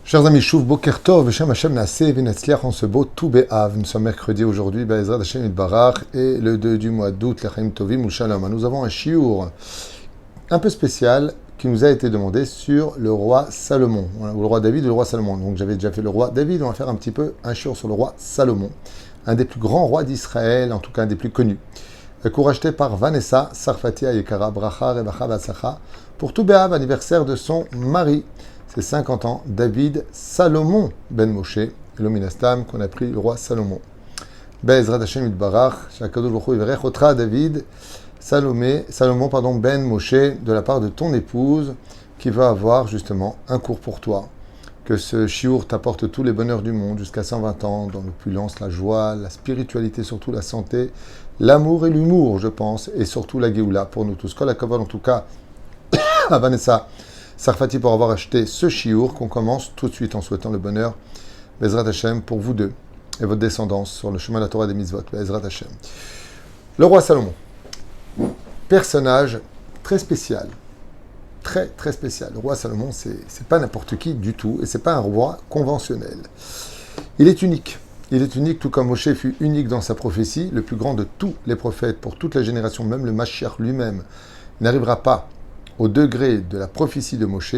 Chers amis, Shuv Boker Tov, Veshem Hashem Naaseh Venetzliach en ce beau Tou Be'av. Nous sommes mercredi aujourd'hui, Be'ezrat Hashem Yitbarach, et le 2 du mois d'août, L'Chaim Tovim Shalom. Nous avons un shiur un peu spécial qui nous a été demandé sur le roi Salomon, ou le roi David ou le roi Salomon. Donc j'avais déjà fait le roi David, on va faire un petit peu un shiur sur le roi Salomon, un des plus grands rois d'Israël, en tout cas un des plus connus. Cours acheté par Vanessa Sarfati Ayekara Bracha Revacha Vatsacha pour Tou Be'av, anniversaire de son mari. C'est 50 ans, David Salomon ben Moshe, l'Ominastam qu'on a pris le roi Salomon. Be'ezrat Hashem Yitbarach, Shakadosh Baruch Hu Yivarech Otra David Salomon ben Moshe, de la part de ton épouse, qui va avoir justement un cours pour toi. Que ce shiur t'apporte tous les bonheurs du monde jusqu'à 120 ans, dans l'opulence, la joie, la spiritualité, surtout la santé, l'amour et l'humour, je pense, et surtout la Géoula pour nous tous. Kol HaKavod, en tout cas, à Vanessa Sarfati pour avoir acheté ce shiur qu'on commence tout de suite en souhaitant le bonheur, Be'ezrat Hashem, pour vous deux et votre descendance sur le chemin de la Torah des mitzvot, Be'ezrat Hashem. Le roi Salomon, personnage très spécial, très très spécial. Le roi Salomon, c'est pas n'importe qui du tout, et c'est pas un roi conventionnel. Il est unique. Il est unique, tout comme Moshe fut unique dans sa prophétie, le plus grand de tous les prophètes, pour toute la génération, même le Mashiach lui-même, n'arrivera pas au degré de la prophétie de Moshe.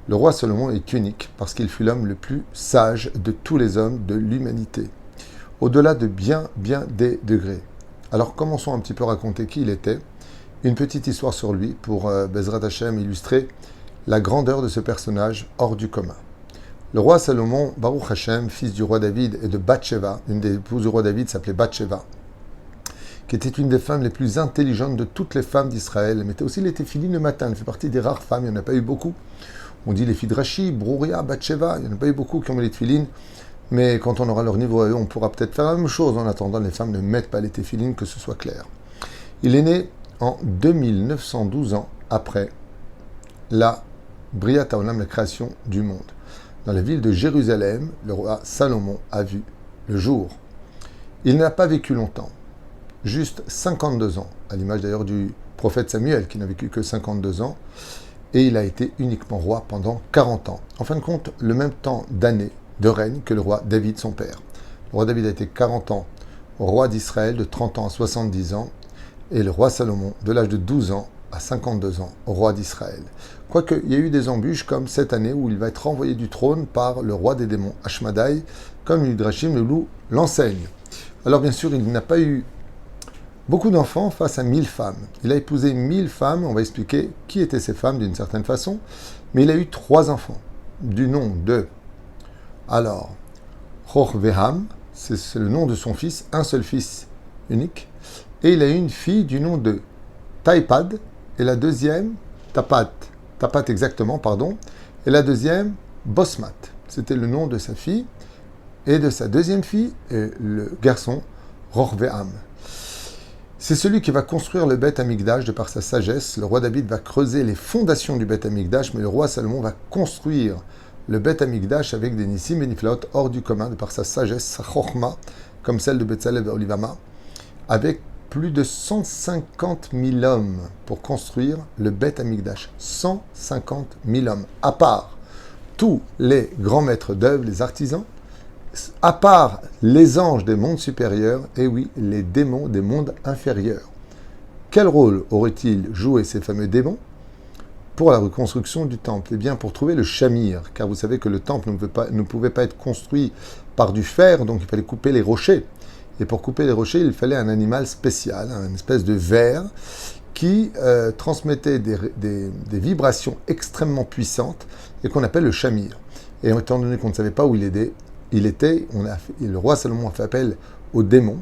Le roi Salomon est unique parce qu'il fut l'homme le plus sage de tous les hommes de l'humanité, au-delà de bien des degrés. Alors commençons un petit peu à raconter qui il était, une petite histoire sur lui pour Be'ezrat Hashem illustrer la grandeur de ce personnage hors du commun. Le roi Salomon, Baruch Hashem, fils du roi David et de Bathsheba, une des épouses du roi David s'appelait Bathsheba, qui était une des femmes les plus intelligentes de toutes les femmes d'Israël. Elle mettait aussi les téphilines le matin. Elle fait partie des rares femmes, il n'y en a pas eu beaucoup. On dit les filles de Rashi, Brouria, Bathsheba, il n'y en a pas eu beaucoup qui ont mis les téphilines. Mais quand on aura leur niveau, on pourra peut-être faire la même chose. En attendant, les femmes ne mettent pas les téphilines, que ce soit clair. Il est né en 2912 ans après la Briat Haolam, la création du monde. Dans la ville de Jérusalem, le roi Salomon a vu le jour. Il n'a pas vécu longtemps. Juste 52 ans, à l'image d'ailleurs du prophète Samuel, qui n'a vécu que 52 ans, et il a été uniquement roi pendant 40 ans. En fin de compte, le même temps d'année de règne que le roi David, son père. Le roi David a été 40 ans roi d'Israël, de 30 ans à 70 ans, et le roi Salomon, de l'âge de 12 ans à 52 ans, roi d'Israël. Quoique, il y a eu des embûches comme cette année où il va être renvoyé du trône par le roi des démons, Ashmadaï, comme l'Udrashim, le loup, l'enseigne. Alors bien sûr, il n'a pas eu beaucoup d'enfants face à 1000 femmes. Il a épousé 1000 femmes, on va expliquer qui étaient ces femmes d'une certaine façon, mais il a eu 3 enfants, du nom de, alors, Rochveham, c'est le nom de son fils, un seul fils unique, et il a eu une fille du nom de Taipad, et la deuxième, Tapat exactement, pardon, et la deuxième, Bosmat. C'était le nom de sa fille, et de sa deuxième fille, et le garçon, Rochveham. C'est celui qui va construire le Beth Amikdash de par sa sagesse. Le roi David va creuser les fondations du Beth Amikdash, mais le roi Salomon va construire le Beth Amikdash avec des Nissim et Niflaot hors du commun de par sa sagesse, sa Chochma, comme celle de Betzalel et Olivama, avec plus de 150 000 hommes pour construire le Beth Amikdash. 150 000 hommes, à part tous les grands maîtres d'œuvre, les artisans, à part les anges des mondes supérieurs, et oui, les démons des mondes inférieurs. Quel rôle auraient-ils joué ces fameux démons pour la reconstruction du temple? Eh bien, pour trouver le shamir, car vous savez que le temple ne pouvait pas être construit par du fer, donc il fallait couper les rochers. Et pour couper les rochers, il fallait un animal spécial, une espèce de ver qui transmettait des vibrations extrêmement puissantes et qu'on appelle le shamir. Et étant donné qu'on ne savait pas où il était, le roi Salomon a fait appel aux démons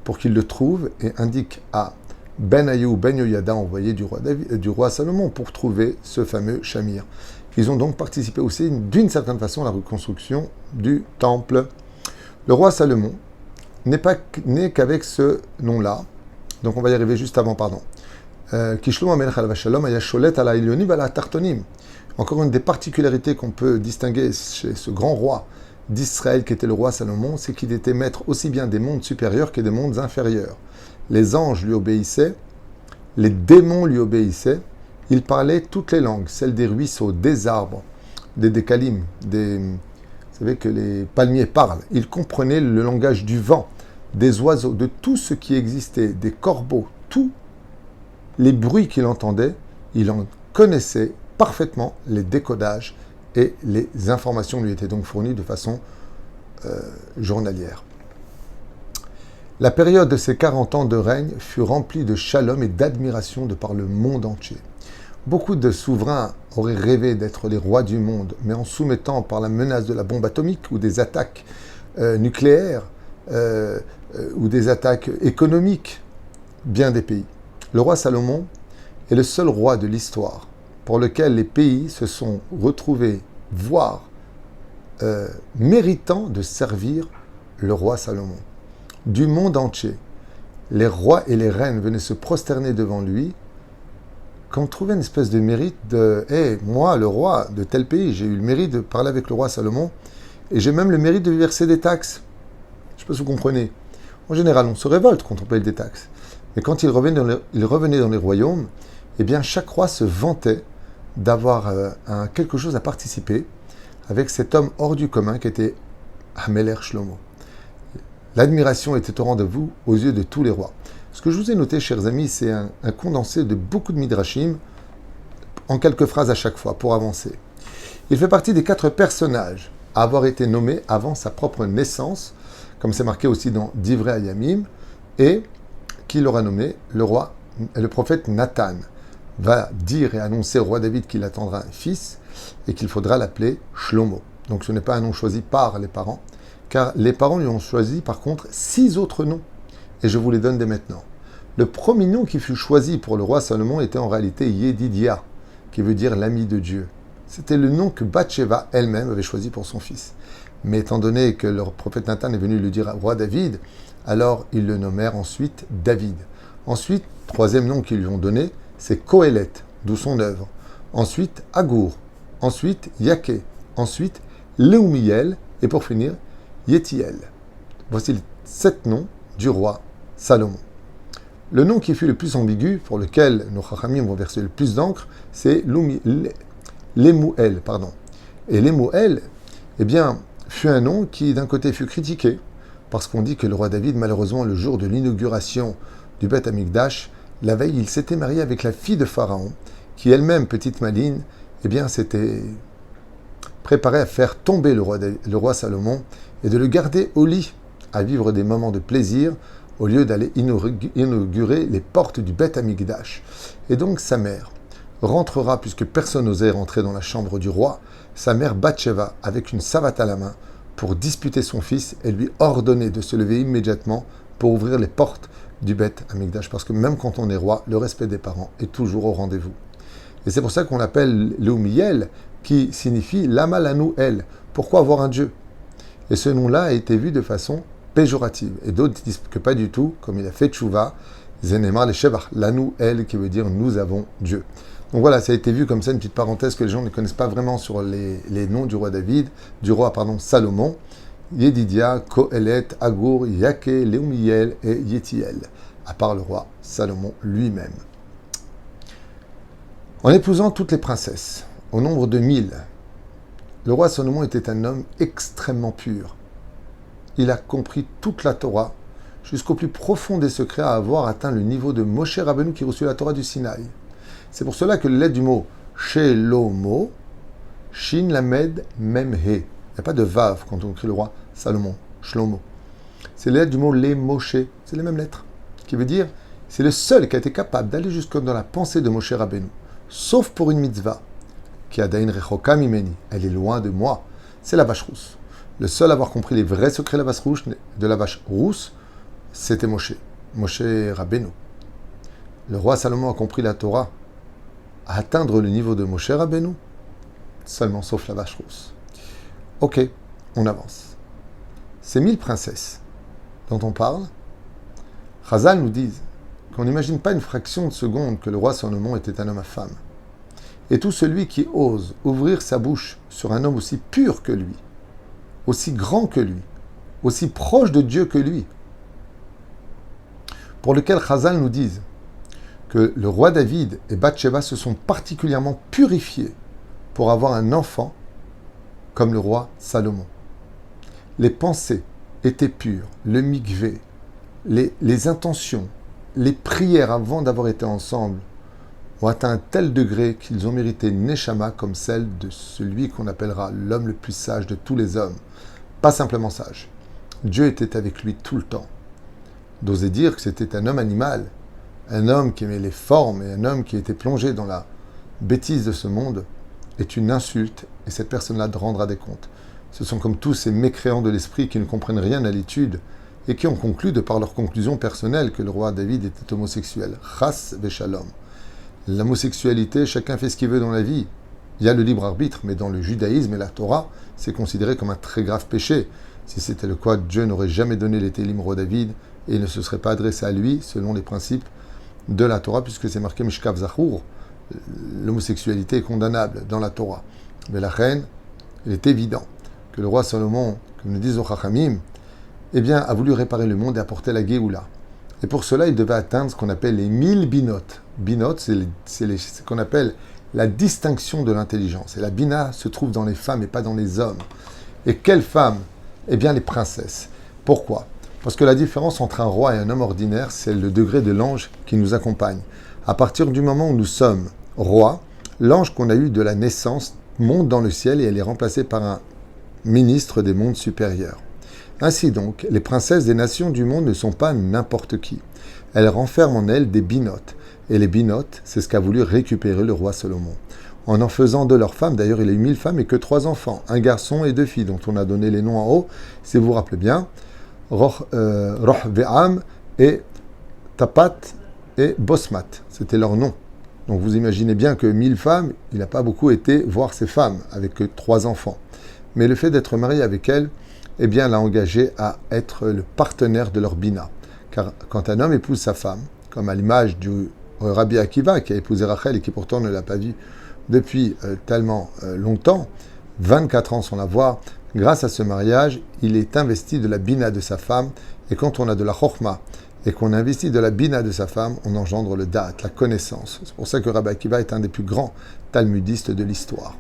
pour qu'il le trouve et indique à Ben Ayou, Ben Yoyada, envoyé du roi Salomon, pour trouver ce fameux shamir. Ils ont donc participé aussi d'une certaine façon à la reconstruction du temple. Le roi Salomon n'est pas né qu'avec ce nom-là, donc on va y arriver juste avant, pardon. Encore une des particularités qu'on peut distinguer chez ce grand roi d'Israël qui était le roi Salomon, c'est qu'il était maître aussi bien des mondes supérieurs que des mondes inférieurs. Les anges lui obéissaient, les démons lui obéissaient, il parlait toutes les langues, celles des ruisseaux, des arbres, des décalim, vous savez que les palmiers parlent. Il comprenait le langage du vent, des oiseaux, de tout ce qui existait, des corbeaux, tous les bruits qu'il entendait, il en connaissait parfaitement les décodages et les informations lui étaient donc fournies de façon journalière. La période de ses 40 ans de règne fut remplie de shalom et d'admiration de par le monde entier. Beaucoup de souverains auraient rêvé d'être les rois du monde, mais en soumettant par la menace de la bombe atomique ou des attaques nucléaires ou des attaques économiques bien des pays. Le roi Salomon est le seul roi de l'histoire pour lequel les pays se sont retrouvés, voire méritant de servir le roi Salomon. Du monde entier, les rois et les reines venaient se prosterner devant lui, qu'on trouvait une espèce de mérite de « Hey, moi, le roi de tel pays, j'ai eu le mérite de parler avec le roi Salomon, et j'ai même le mérite de verser des taxes. » Je ne sais pas si vous comprenez. En général, on se révolte quand on paye des taxes. Mais quand il revenait dans les royaumes, eh bien, chaque roi se vantait d'avoir quelque chose à participer avec cet homme hors du commun qui était Hameler Shlomo. L'admiration était au rendez-vous aux yeux de tous les rois. Ce que je vous ai noté, chers amis, c'est un condensé de beaucoup de midrashim en quelques phrases à chaque fois pour avancer. Il fait partie des 4 personnages à avoir été nommés avant sa propre naissance, comme c'est marqué aussi dans Divrei Hayamim, et qui l'aura nommé le prophète Nathan va dire et annoncer au roi David qu'il attendra un fils et qu'il faudra l'appeler Shlomo. Donc ce n'est pas un nom choisi par les parents, car les parents lui ont choisi par contre 6 autres noms, et je vous les donne dès maintenant. Le premier nom qui fut choisi pour le roi Salomon était en réalité Yedidia, qui veut dire l'ami de Dieu. C'était le nom que Bathsheba elle-même avait choisi pour son fils. Mais étant donné que le prophète Nathan est venu le dire au roi David, alors ils le nommèrent ensuite David. Ensuite, troisième nom qu'ils lui ont donné, c'est Kohelet, d'où son œuvre. Ensuite, Agour. Ensuite, Yaké. Ensuite, Léumiel. Et pour finir, Yetiel. Voici les 7 noms du roi Salomon. Le nom qui fut le plus ambigu, pour lequel nos chachamim vont verser le plus d'encre, c'est Lemuel. Et Lemuel, eh bien, fut un nom qui, d'un côté, fut critiqué, parce qu'on dit que le roi David, malheureusement, le jour de l'inauguration du Beth Amikdash, la veille, il s'était marié avec la fille de Pharaon, qui elle-même, petite maline, eh bien, s'était préparée à faire tomber le roi Salomon et de le garder au lit, à vivre des moments de plaisir, au lieu d'aller inaugurer les portes du Beth Amikdash. Et donc, sa mère rentrera, puisque personne n'osait rentrer dans la chambre du roi, sa mère Bathsheba, avec une savate à la main, pour disputer son fils et lui ordonner de se lever immédiatement pour ouvrir les portes du Beth Amikdash. Parce que même quand on est roi, le respect des parents est toujours au rendez-vous. Et c'est pour ça qu'on l'appelle Léumiel, qui signifie Lama Lanu El. Pourquoi avoir un Dieu? Et ce nom-là a été vu de façon péjorative. Et d'autres disent que pas du tout, comme il a fait Tchouva, Zenemar le Shevach, Lanu El, qui veut dire nous avons Dieu. Donc voilà, ça a été vu comme ça, une petite parenthèse que les gens ne connaissent pas vraiment sur les noms du roi Salomon. Yedidia, Kohelet, Agour, Yaké, Léumiel et Yetiel, à part le roi Salomon lui-même. En épousant toutes les princesses, au nombre de 1000, le roi Salomon était un homme extrêmement pur. Il a compris toute la Torah jusqu'au plus profond des secrets à avoir atteint le niveau de Moshe Rabbeinu qui reçut la Torah du Sinaï. C'est pour cela que les lettres du mot Shelomo, Shin Lamed Mem He. Il n'y a pas de Vav quand on écrit le roi Salomon, Shlomo. C'est les lettres du mot Les Moshe, c'est les mêmes lettres. Qui veut dire, c'est le seul qui a été capable d'aller jusque dans la pensée de Moshe Rabbeinu. Sauf pour une mitzvah, qui a Dain Rechoka Mimeni, elle est loin de moi, c'est la vache rousse. Le seul à avoir compris les vrais secrets de la vache rousse, c'était Moshe Rabbeinu. Le roi Salomon a compris la Torah, à atteindre le niveau de Moshe Rabbeinu, seulement sauf la vache rousse. Ok, on avance. Ces 1000 princesses dont on parle, Chazal nous disent qu'on n'imagine pas une fraction de seconde que le roi Salomon était un homme à femme. Et tout celui qui ose ouvrir sa bouche sur un homme aussi pur que lui, aussi grand que lui, aussi proche de Dieu que lui, pour lequel Chazal nous disent que le roi David et Bathsheba se sont particulièrement purifiés pour avoir un enfant comme le roi Salomon. Les pensées étaient pures, le mikvé, les intentions, les prières avant d'avoir été ensemble ont atteint un tel degré qu'ils ont mérité une neshama comme celle de celui qu'on appellera l'homme le plus sage de tous les hommes. Pas simplement sage. Dieu était avec lui tout le temps. D'oser dire que c'était un homme animal, un homme qui aimait les formes et un homme qui était plongé dans la bêtise de ce monde est une insulte et cette personne-là rendra des comptes. Ce sont comme tous ces mécréants de l'esprit qui ne comprennent rien à l'étude et qui ont conclu de par leurs conclusions personnelles que le roi David était homosexuel. Chas veshalom. L'homosexualité, chacun fait ce qu'il veut dans la vie. Il y a le libre arbitre, mais dans le judaïsme et la Torah, c'est considéré comme un très grave péché. Si c'était le cas, Dieu n'aurait jamais donné les télim au roi David et il ne se serait pas adressé à lui selon les principes de la Torah, puisque c'est marqué Mishkav Zachur. L'homosexualité est condamnable dans la Torah. Mais la reine, il est évident que le roi Salomon, comme nous disent aux Chachamim, a voulu réparer le monde et apporter la Géoula. Et pour cela, il devait atteindre ce qu'on appelle les 1000 binotes. Binotes, c'est ce qu'on appelle la distinction de l'intelligence. Et la bina se trouve dans les femmes et pas dans les hommes. Et quelles femmes? Les princesses. Pourquoi? Parce que la différence entre un roi et un homme ordinaire, c'est le degré de l'ange qui nous accompagne. À partir du moment où nous sommes rois, l'ange qu'on a eu de la naissance monte dans le ciel et elle est remplacée par un ministre des mondes supérieurs. Ainsi donc, les princesses des nations du monde ne sont pas n'importe qui. Elles renferment en elles des binotes. Et les binotes, c'est ce qu'a voulu récupérer le roi Salomon. En faisant de leurs femmes, d'ailleurs il a eu 1000 femmes et que 3 enfants, un garçon et 2 filles, dont on a donné les noms en haut, si vous vous rappelez bien, Rohveam et Tapat et Bosmat, c'était leur nom. Donc vous imaginez bien que 1000 femmes, il n'a pas beaucoup été voir ces femmes, avec que 3 enfants. Mais le fait d'être marié avec elles, l'a engagé à être le partenaire de leur bina. Car quand un homme épouse sa femme, comme à l'image du Rabbi Akiva qui a épousé Rachel et qui pourtant ne l'a pas vue depuis tellement longtemps, 24 ans sans la voir, grâce à ce mariage, il est investi de la bina de sa femme. Et quand on a de la chokhma et qu'on investit de la bina de sa femme, on engendre le da'at, la connaissance. C'est pour ça que Rabbi Akiva est un des plus grands talmudistes de l'histoire.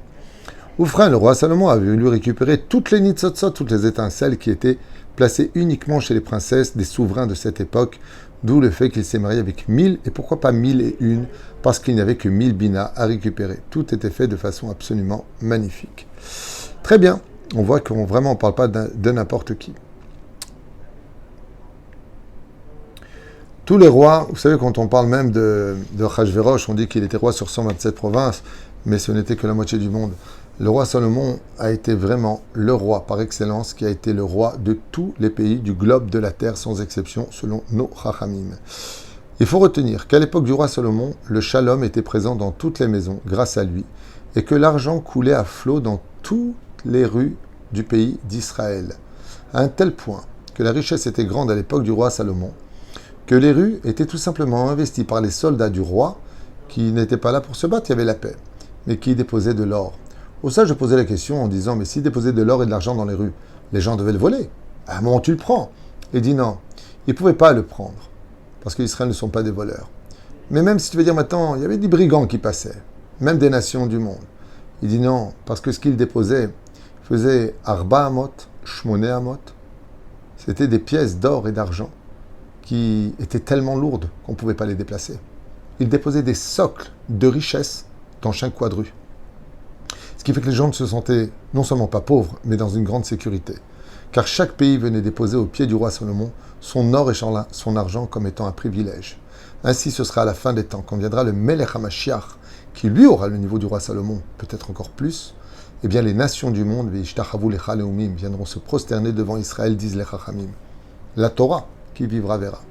Oufrin, le roi Salomon avait voulu récupérer toutes les nitzotzot, toutes les étincelles qui étaient placées uniquement chez les princesses des souverains de cette époque, d'où le fait qu'il s'est marié avec 1000, et pourquoi pas 1001, parce qu'il n'y avait que 1000 binas à récupérer. Tout était fait de façon absolument magnifique. Très bien, on voit qu'on vraiment ne parle pas de n'importe qui. Tous les rois, vous savez, quand on parle même de Achashverosh, on dit qu'il était roi sur 127 provinces, mais ce n'était que la moitié du monde. Le roi Salomon a été vraiment le roi par excellence, qui a été le roi de tous les pays du globe de la terre, sans exception, selon nos Chachamim. Il faut retenir qu'à l'époque du roi Salomon, le shalom était présent dans toutes les maisons, grâce à lui, et que l'argent coulait à flot dans toutes les rues du pays d'Israël, à un tel point que la richesse était grande à l'époque du roi Salomon, que les rues étaient tout simplement investies par les soldats du roi, qui n'étaient pas là pour se battre, il y avait la paix, mais qui déposaient de l'or. Au ça, je posais la question en disant, mais s'ils déposaient de l'or et de l'argent dans les rues, les gens devaient le voler. À un moment, tu le prends. Il dit non, ils ne pouvaient pas le prendre, parce qu'Israël ne sont pas des voleurs. Mais même si tu veux dire maintenant, il y avait des brigands qui passaient, même des nations du monde. Il dit non, parce que ce qu'ils déposaient faisait Arba Amot, Shmoné Amot. C'était des pièces d'or et d'argent qui étaient tellement lourdes qu'on ne pouvait pas les déplacer. Ils déposaient des socles de richesse dans chaque coin de rue. Ce qui fait que les gens ne se sentaient non seulement pas pauvres, mais dans une grande sécurité. Car chaque pays venait déposer au pied du roi Salomon son or et son argent comme étant un privilège. Ainsi, ce sera à la fin des temps, quand viendra le Melech HaMashiach, qui lui aura le niveau du roi Salomon, peut-être encore plus. Eh bien, les nations du monde, viendront se prosterner devant Israël, disent les Chachamim. La Torah, qui vivra, verra.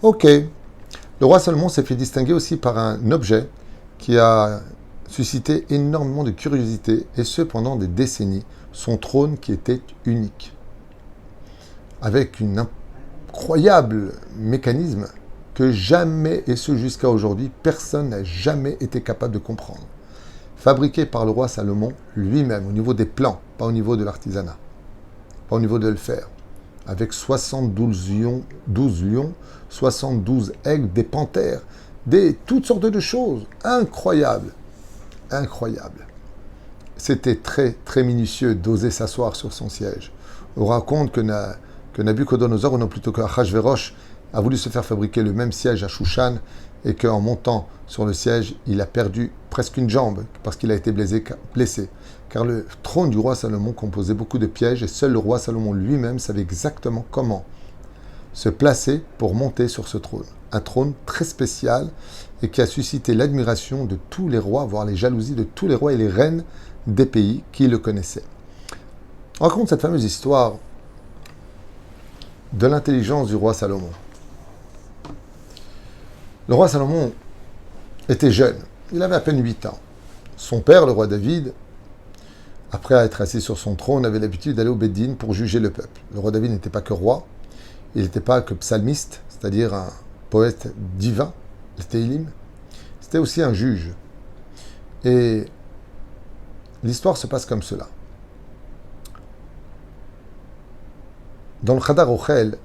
Ok. Le roi Salomon s'est fait distinguer aussi par un objet qui a suscité énormément de curiosité, et ce pendant des décennies, son trône qui était unique. Avec un incroyable mécanisme que jamais, et ce jusqu'à aujourd'hui, personne n'a jamais été capable de comprendre. Fabriqué par le roi Salomon lui-même, au niveau des plans, pas au niveau de l'artisanat, pas au niveau de le faire, avec 72 lions, 72 aigles, des panthères, toutes sortes de choses incroyables. Incroyable. c'était très, très minutieux d'oser s'asseoir sur son siège. On raconte que Nabucodonosor, ou non plutôt que Achashverosh, a voulu se faire fabriquer le même siège à Shushan et qu'en montant sur le siège, il a perdu presque une jambe parce qu'il a été blessé. Car le trône du roi Salomon composait beaucoup de pièges et seul le roi Salomon lui-même savait exactement comment se placer pour monter sur ce trône. Un trône très spécial et qui a suscité l'admiration de tous les rois, voire les jalousies de tous les rois et les reines des pays qui le connaissaient. On raconte cette fameuse histoire de l'intelligence du roi Salomon. Le roi Salomon était jeune, il avait à peine 8 ans. Son père, le roi David, après être assis sur son trône, avait l'habitude d'aller au Bédine pour juger le peuple. Le roi David n'était pas que roi, il n'était pas que psalmiste, c'est-à-dire un poète divin, le Téhilim, c'était aussi un juge. Et l'histoire se passe comme cela. Dans le Khadar Ochel,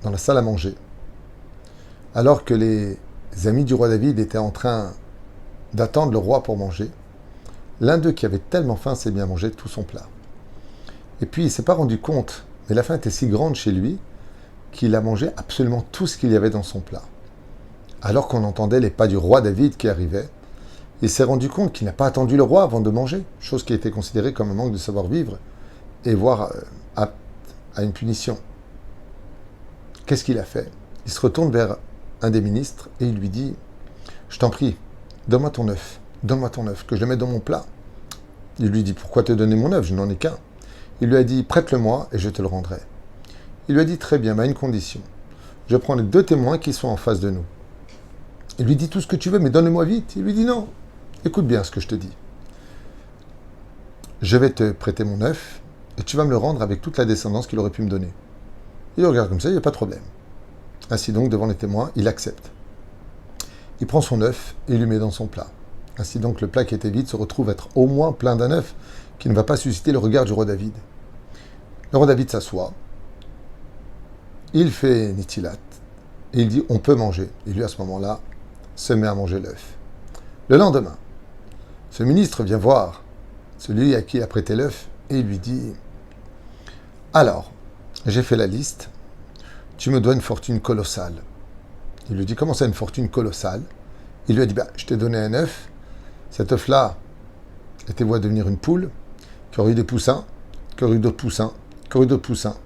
dans la salle à manger, alors que les amis du roi David étaient en train d'attendre le roi pour manger, l'un d'eux qui avait tellement faim s'est bien mangé tout son plat. Et puis il ne s'est pas rendu compte, mais la faim était si grande chez lui qu'il a mangé absolument tout ce qu'il y avait dans son plat. Alors qu'on entendait les pas du roi David qui arrivait, il s'est rendu compte qu'il n'a pas attendu le roi avant de manger, chose qui a été considérée comme un manque de savoir-vivre et voire apte à une punition. Qu'est-ce qu'il a fait? Il se retourne vers un des ministres et il lui dit « Je t'en prie, donne-moi ton œuf, que je le mette dans mon plat. » Il lui dit « Pourquoi te donner mon œuf? Je n'en ai qu'un. » Il lui a dit « Prête-le-moi et je te le rendrai. » Il lui a dit « Très bien, mais à une condition. Je prends les 2 témoins qui sont en face de nous. » Il lui dit « Tout ce que tu veux, mais donne-le-moi vite. » Il lui dit « Non, écoute bien ce que je te dis. Je vais te prêter mon œuf et tu vas me le rendre avec toute la descendance qu'il aurait pu me donner. » Il regarde comme ça, il n'y a pas de problème. Ainsi donc, devant les témoins, il accepte. Il prend son œuf et il lui met dans son plat. Ainsi donc, le plat qui était vide se retrouve être au moins plein d'un œuf qui ne va pas susciter le regard du roi David. Le roi David s'assoit, il fait nitilat, et il dit « on peut manger ». Et lui, à ce moment-là, se met à manger l'œuf. Le lendemain, ce ministre vient voir celui à qui il a prêté l'œuf et il lui dit « Alors, j'ai fait la liste, tu me dois une fortune colossale. » Il lui dit « Comment ça, une fortune colossale ?» Il lui a dit « Je t'ai donné un œuf, cet œuf-là était voué à devenir une poule, qui aurait eu des poussins, qui aurait eu d'autres poussins, qui aurait eu d'autres poussins,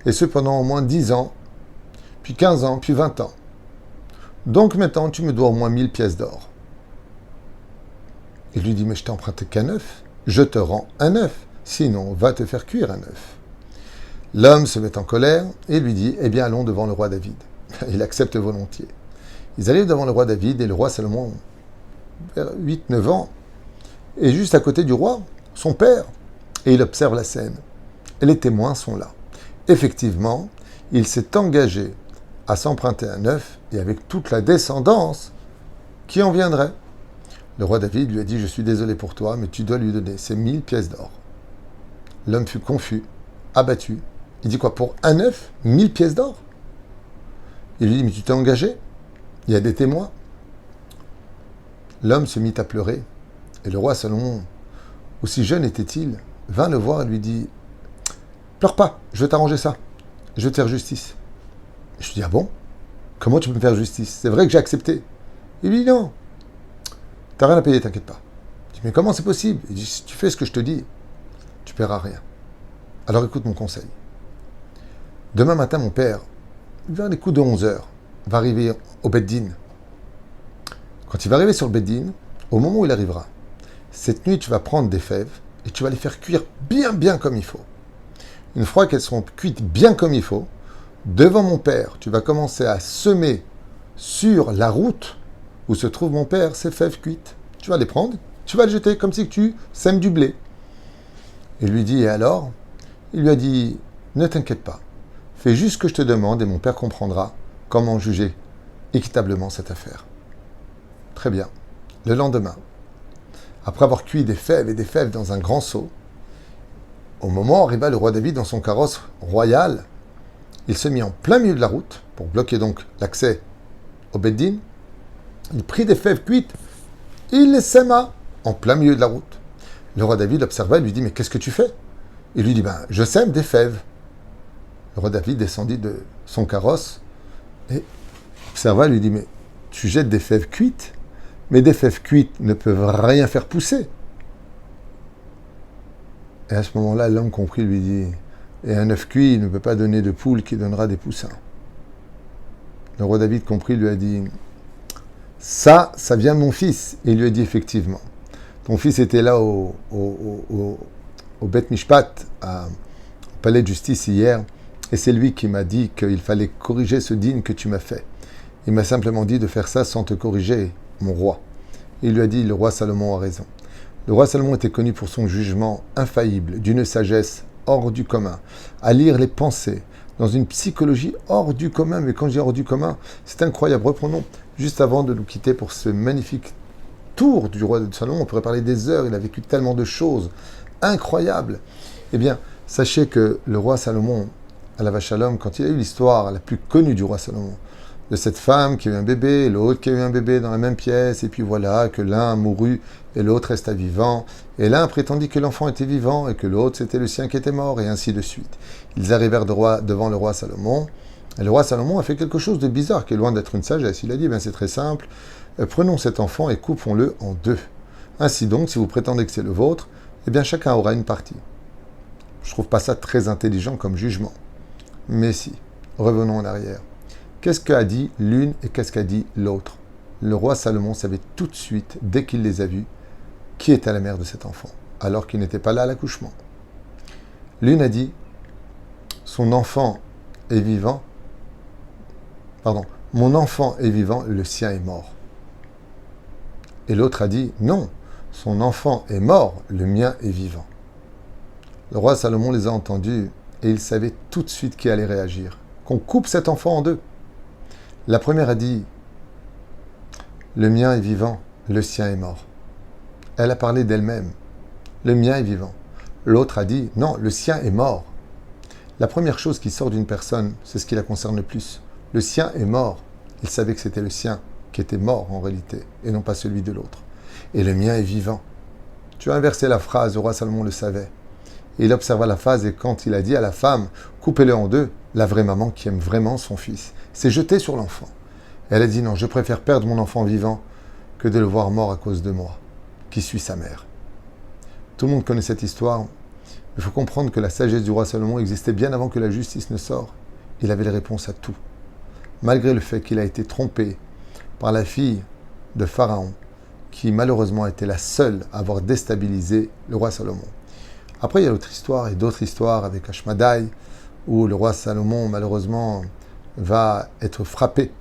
et ce pendant au moins 10 ans, puis 15 ans, puis 20 ans. Donc maintenant, tu me dois au moins 1000 pièces d'or. » Il lui dit « Mais je t'ai emprunté qu'un œuf, je te rends un œuf, sinon va te faire cuire un œuf. » L'homme se met en colère et lui dit « Eh bien, allons devant le roi David. » Il accepte volontiers. Ils arrivent devant le roi David et le roi Salomon, vers 8-9 ans, est juste à côté du roi, son père, et il observe la scène. Et les témoins sont là. Effectivement, il s'est engagé à s'emprunter un œuf et avec toute la descendance qui en viendrait. Le roi David lui a dit « Je suis désolé pour toi, mais tu dois lui donner ces 1000 pièces d'or. » L'homme fut confus, abattu. Il dit quoi, pour un œuf, 1000 pièces d'or? Il lui dit, mais tu t'es engagé? Il y a des témoins. L'homme se mit à pleurer. Et le roi Salomon, aussi jeune était-il, vint le voir et lui dit, pleure pas, je vais t'arranger ça. Je vais te faire justice. Je lui dis, ah bon? Comment tu peux me faire justice? C'est vrai que j'ai accepté. Il lui dit, non, t'as rien à payer, t'inquiète pas. Je dis, mais comment c'est possible? Il dit, si tu fais ce que je te dis, tu paieras rien. Alors écoute mon conseil. Demain matin, mon père, vers les coups de 11h, va arriver au Beddin. Quand il va arriver sur le Beddin, au moment où il arrivera, cette nuit, tu vas prendre des fèves et tu vas les faire cuire bien comme il faut. Une fois qu'elles seront cuites bien comme il faut, devant mon père, tu vas commencer à semer sur la route où se trouve mon père ces fèves cuites. Tu vas les prendre, tu vas les jeter comme si tu sèmes du blé. Il lui dit, et alors? Il lui a dit, ne t'inquiète pas, fais juste ce que je te demande et mon père comprendra comment juger équitablement cette affaire. Très bien. Le lendemain, après avoir cuit des fèves et des fèves dans un grand seau, au moment où arriva le roi David dans son carrosse royal, il se mit en plein milieu de la route, pour bloquer donc l'accès au Beddin. Il prit des fèves cuites, il les sèma en plein milieu de la route. Le roi David observa et lui dit, mais qu'est-ce que tu fais? Il lui dit, ben, je sème des fèves. Le roi David descendit de son carrosse et observa et lui dit, mais tu jettes des fèves cuites, mais des fèves cuites ne peuvent rien faire pousser. Et à ce moment-là, l'homme compris lui dit, et un œuf cuit ne peut pas donner de poule qui donnera des poussins. Le roi David compris lui a dit, ça vient de mon fils. Et il lui a dit, effectivement, ton fils était là au Beth Mishpat, au palais de justice hier, et c'est lui qui m'a dit qu'il fallait corriger ce dîne que tu m'as fait. Il m'a simplement dit de faire ça sans te corriger, mon roi. Et il lui a dit, le roi Salomon a raison. Le roi Salomon était connu pour son jugement infaillible, d'une sagesse hors du commun, à lire les pensées, dans une psychologie hors du commun. Mais quand je dis hors du commun, c'est incroyable. Reprenons, juste avant de nous quitter pour ce magnifique tour du roi Salomon, on pourrait parler des heures, il a vécu tellement de choses incroyables. Eh bien, sachez que le roi Salomon, à la Shalom, quand il a eu l'histoire la plus connue du roi Salomon, de cette femme qui a eu un bébé, et l'autre qui a eu un bébé dans la même pièce, et puis voilà, que l'un mourut et l'autre resta vivant, et l'un prétendit que l'enfant était vivant, et que l'autre c'était le sien qui était mort, et ainsi de suite. Ils arrivèrent devant le roi Salomon, et le roi Salomon a fait quelque chose de bizarre, qui est loin d'être une sagesse. Il a dit, ben c'est très simple, prenons cet enfant et coupons-le en deux. Ainsi donc, si vous prétendez que c'est le vôtre, eh bien chacun aura une partie. Je trouve pas ça très intelligent comme jugement. Mais si, revenons en arrière. Qu'est-ce qu'a dit l'une et qu'est-ce qu'a dit l'autre? Le roi Salomon savait tout de suite, dès qu'il les a vus, qui était la mère de cet enfant, alors qu'il n'était pas là à l'accouchement. L'une a dit, son enfant est vivant, pardon, mon enfant est vivant, le sien est mort. Et l'autre a dit, non, son enfant est mort, le mien est vivant. Le roi Salomon les a entendus et il savait tout de suite qui allait réagir. Qu'on coupe cet enfant en deux. La première a dit, le mien est vivant, le sien est mort. Elle a parlé d'elle-même. Le mien est vivant. L'autre a dit, non, le sien est mort. La première chose qui sort d'une personne, c'est ce qui la concerne le plus. Le sien est mort. Il savait que c'était le sien qui était mort en réalité, et non pas celui de l'autre. Et le mien est vivant. Tu as inversé la phrase, le roi Salomon le savait. Et il observa la phrase, et quand il a dit à la femme, coupez-le en deux, la vraie maman qui aime vraiment son fils s'est jetée sur l'enfant. Elle a dit, non, je préfère perdre mon enfant vivant que de le voir mort à cause de moi, qui suis sa mère. Tout le monde connaît cette histoire. Il faut comprendre que la sagesse du roi Salomon existait bien avant que la justice ne sorte. Il avait les réponses à tout. Malgré le fait qu'il a été trompé par la fille de Pharaon, qui malheureusement était la seule à avoir déstabilisé le roi Salomon. Après, il y a d'autres histoires et d'autres histoires avec Ashmadaï, où le roi Salomon, malheureusement, va être frappé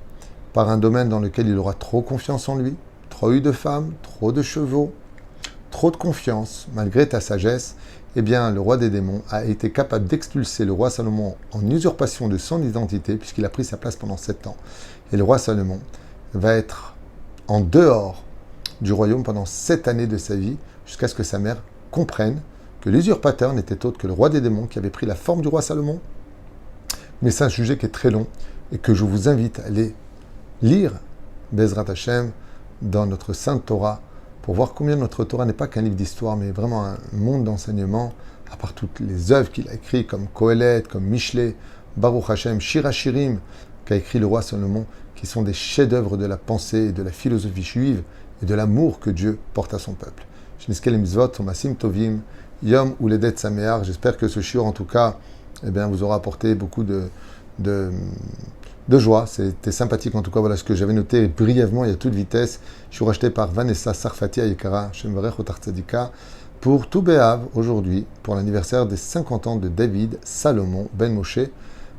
par un domaine dans lequel il aura trop confiance en lui, trop eu de femmes, trop de chevaux, trop de confiance, malgré ta sagesse. Eh bien, le roi des démons a été capable d'expulser le roi Salomon en usurpation de son identité, puisqu'il a pris sa place pendant 7 ans. Et le roi Salomon va être en dehors du royaume pendant 7 années de sa vie, jusqu'à ce que sa mère comprenne que l'usurpateur n'était autre que le roi des démons qui avait pris la forme du roi Salomon. Mais c'est un sujet qui est très long et que je vous invite à aller lire Bezrat Hashem dans notre Sainte Torah pour voir combien notre Torah n'est pas qu'un livre d'histoire, mais vraiment un monde d'enseignement, à part toutes les œuvres qu'il a écrites, comme Kohelet, comme Mishlei, Baruch Hashem, Shir HaShirim, qu'a écrit le roi Salomon, qui sont des chefs-d'œuvre de la pensée et de la philosophie juive et de l'amour que Dieu porte à son peuple. Shniskel mitzvot, Masim Tovim, Yom Uledet Sameach. J'espère que ce shiur, en tout cas, vous aura apporté beaucoup de joie. C'était sympathique, en tout cas. Voilà ce que j'avais noté brièvement et à toute vitesse. Je suis racheté par Vanessa Sarfati Ayekara, Shem Varech Otar Tzadika, pour Tou B'Av, aujourd'hui, pour l'anniversaire des 50 ans de David Salomon Ben Moshe.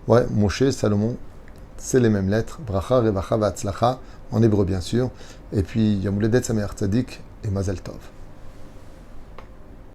Ouais, Moshe, Salomon, c'est les mêmes lettres. Bracha, Revacha, Vatzlacha, en hébreu bien sûr. Et puis Yom Uledet Sameach Tzadik et Mazal Tov.